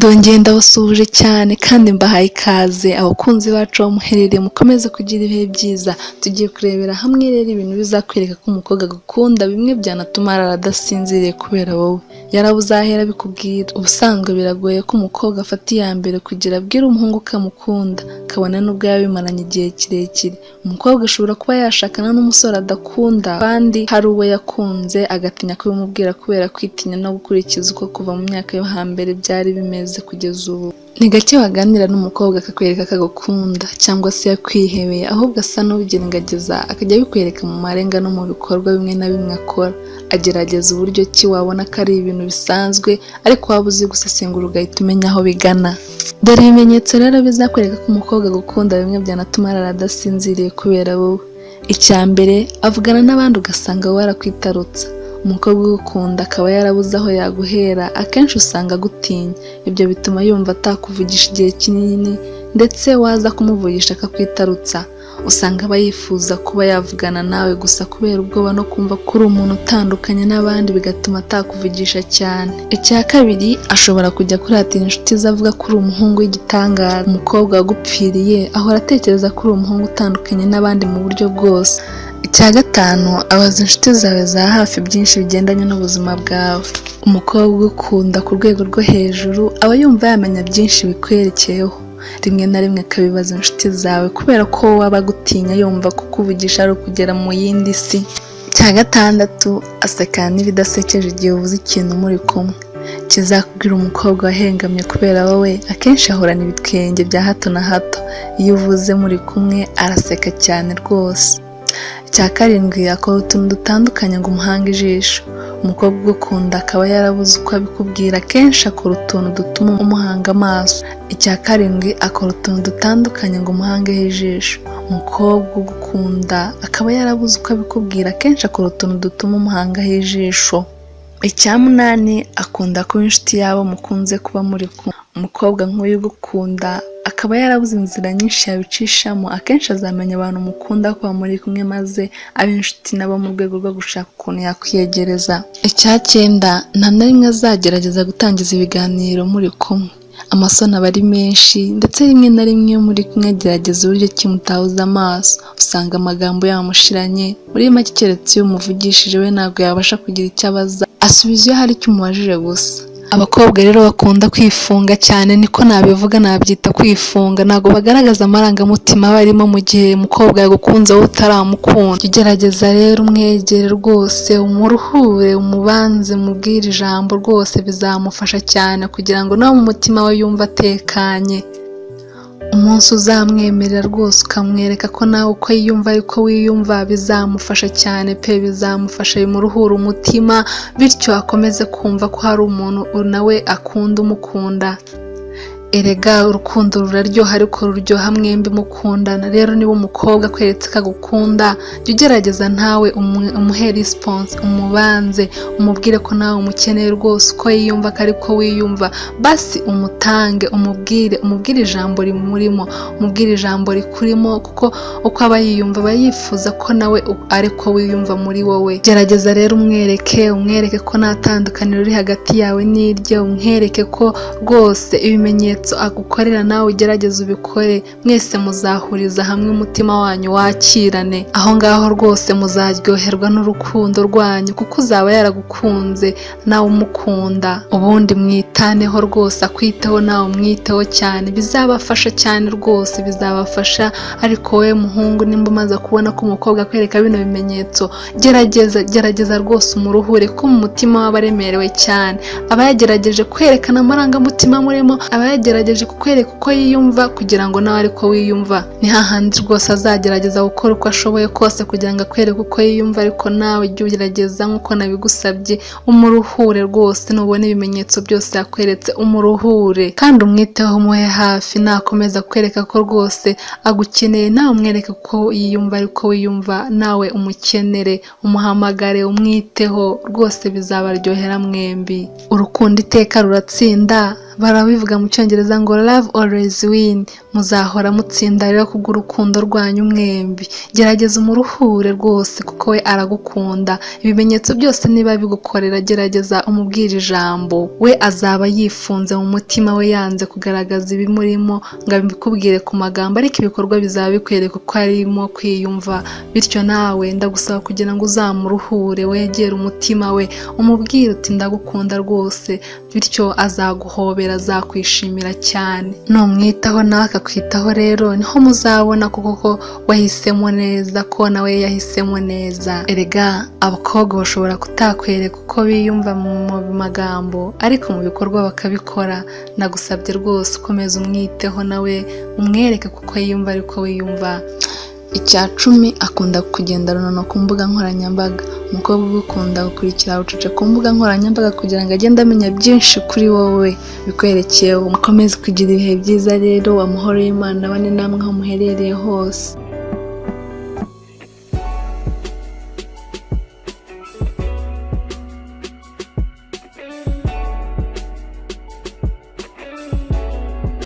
Ndongeye ndabasuhuje cyane kandi mbahaye ikaze abakunzi bacu aho muherereye mukomeze kugira ibihe byiza. Tugiye kurebera hamwe rero ibintu bizakwereka ko umukobwa agukunda, bimwe byanatuma arara adasinziriye kubera wowe. Yarabuze ahera bikubwira. Ubusanzwe biragoye ko umukobwa afata iya mbere kugira abwire umuhungu ko amukunda, kabone n'ubwo yaba bimaranye igihe kirekire. Umukobwa ashobora kuba yashakana n'umusore adakunda kandi hari uwo yakunze agatinya kubimubwira kubera kwitinya no gukurikiza uko kuva mu myaka yo hambere byari bimeze kugeza ubu. Ni gake waganira n'umukobwa akakwereka ko agukunda cyangwa se yakwihebeye, ahubwo asa n'ubigerageza akajya abikwereka mu marenga no mu bikorwa bimwe na bimwe akora. Agerageza uburyo ki wabona ko ari ibintu bisanzwe ariko waba uzi gusesengura ugahita umenya aho bigana. Dore ibimenyetso rero bizakwereka ko umukobwa agukunda, bimwe byanatuma arara adasinziriye kubera wowe. Icya mbere, avugana n'abandi ugasanga wowe arakwitarutsa. Umukobwa ugukunda akaba yarabuze aho yaguhera, akenshi usanga agutinya. Ibyo bituma yumva atakuvugisha igihe kinini, ndetse waza kumuvugisha akakwitarutsa. Usanga aba yifuza kuba yavugana nawe gusa kubera ubwoba no kumva ko uri umuntu utandukanye n'abandi, bigatuma atakuvugisha cyane. Icya kabiri, ashobora kujya kuratira inshuti ze avuga ko uri umuhungu w'igitangaza. Umukobwa wagupfiriye ahora atekereza ko uri umuhungu utandukanye n'abandi mu buryo bwose. Icya gatanu, abaza inshuti zawe za hafi byinshi bigendanye n'ubuzima bwawe. Umukobwa ugukunda ku rwego rwo hejuru aba yumva yamenya byinshi bikwerekeyeho. Rimwe na rimwe akabibaza inshuti zawe kubera ko waba agutinya, yumva kukuvugisha ari ukugera mu yindi si. Icya gatandatu, asekana n'ibidasekeje igihe uvuze ikintu muri kumwe. Kizakubwira umukobwa wahengamye kubera wowe, akenshi ahorana ibitwenge bya hato na hato. Iyo uvuze muri kumwe araseka cyane rwose. Icya karindwi, akora utuntu dutandukanye ngo umuhange ijisho. Umukobwa ugukunda akaba yarabuze uko abikubwira, akenshi akora utuntu dutuma umuhanga amaso. Icya karindwi, akora utuntu dutandukanye ngo umuhangeho ijisho. Umukobwa ugukunda akaba yarabuze uko abikubwira, akenshi akora utuntu dutuma umuhangaho ijisho. Icya munani, akunda kuba inshuti y'abo mukunze kuba muri kumwe. Umukobwa nk'uyu ugukunda akaba yarabuze inzira nyinshi yabicishamo, akenshi azamenya abantu mukunda kuba muri kumwe maze abe inshuti nabo mu rwego rwo gushaka ukuntu yakwiyegereza. Icya cyenda, nta na rimwe azagerageza gutangiza ibiganiro muri kumwe. Amasoni aba ari menshi, ndetse rimwe na rimwe iyo muri kumwe agerageza uburyo ki mutahuza amaso. Usanga amagambo yamushiranye, muri make keretse iyo umuvugishije we ntabwo yabasha kugira icyo abaza, asubiza iyo hari icyo umubajije gusa. Abakobwa rero bakunda kwifunga cyane, niko nabivuga, nabyita kwifunga. Ntabwo bagaragaza amarangamutima barimo mu gihe umukobwa yagukunze wowe utaramukunda. Ugerageza rero umwegere rwose, umuruhure, umubanze, umubwire ijambo rwose, bizamufasha cyane kugira ngo nawe mu mutima we yumve atekanye. Umunsi uzamwemerera rwose ukamwereka ko nawe uko yiyumva ariko wiyumva, bizamufasha cyane pe, bizamufasha bimuruhura umutima, bityo akomeze kumva ko hari umuntu nawe akunda umukunda. Erega urukundo ruraryoha ariko ruryoha mwembi mukundana. Rero niba umukobwa akweretse ko agukunda, jya ugerageza ntawe umuhe response, umubanze, umubwire ko nawe umukeneye rwose, uko yiyumva ko ariko wiyumva. Basi umutange, umubwire ijambo rimurimo, umubwire ijambo rikurimo, kuko uko aba yiyumva aba yifuza ko nawe ariko wiyumva muri wowe. Gerageza rero umwereke ko nta tandukaniro riri hagati yawe n'irye, umwereke ko rwose ibimenyetso agukorera nawe ugerageza ubikore, mwese muzahuriza hamwe umutima wanyu wakirane. Aho ngaho rwose muzaryoherwa n'urukundo rwanyu, kuko uzaba yaragukunze nawe umukunda. Ubundi mwitaneho rwose, akwiteho nawe umwiteho cyane, bizabafasha cyane rwose, bizabafasha. Ariko wowe muhungu, nimba umaze kubona ko umukobwa akwereka bino bimenyetso, gerageza rwose umuruhure, ko mu mutima waba aremerewe cyane. Aba yagerageje kwerekana amarangamutima murimo, aba yagerageje kukwereka uko yiyumva kugira ngo nawe ariko wiyumva. Ni hahandi rwose azagerageza gukora uko ashoboye kose kugira ngo akwereke uko yiyumva, ariko nawe jya ugerageza nk'uko nabigusabye, umuruhure rwose. Nubona ibimenyetso byose yakweretse, umuruhure kandi umwiteho, umuhe hafi. Nakomeza kwereka ko rwose agukeneye, nawe umwereke ko yiyumva ariko wiyumva, nawe umukenere, umuhamagare, umwiteho rwose, bizabaryohera mwembi. Urukundo iteka ruratsinda, barabivuga mu cyongereza ngo love always win, muzahora mutsinda rero kubw'urukundo rwanyu mwembi. Gerageza umuruhure rwose kuko we aragukunda, ibimenyetso byose niba bigukorera gerageza umubwire ijambo, we azaba yifunze mu mutima we yanze kugaragaza ibimurimo ngo abikubwire ku magambo, ariko ibikorwa bizaba bikwereka uko arimo kwiyumva. Bityo nawe ndagusaba kugira ngo uzamuruhure, wegere umutima we, umubwire uti ndagukunda rwose, bityo azaguhobera, azakwishimira cyane. Numwitaho nawe akakwitaho rero niho muzabona ko wahisemo neza, ko nawe yahisemo neza. Erega abakobwa bashobora kutakwereka uko biyumva mu magambo, ariko mu bikorwa bakabikora. Nagusabye rwose ukomeza umwiteho nawe umwereke kuko yiyumva ariko wiyumva. Icya 10, akunda kugendana no ku mbuga nkoranyambaga. Umukobwa ugukunda gukurikira ucece ku mbuga nkoranyambaga kugira ngo agende amenya byinshi kuri wowe bikwerekeyeho. Mukomeze kugira ibihe byiza rero, amahoro y'Imana abane namwe aho muherereye hose.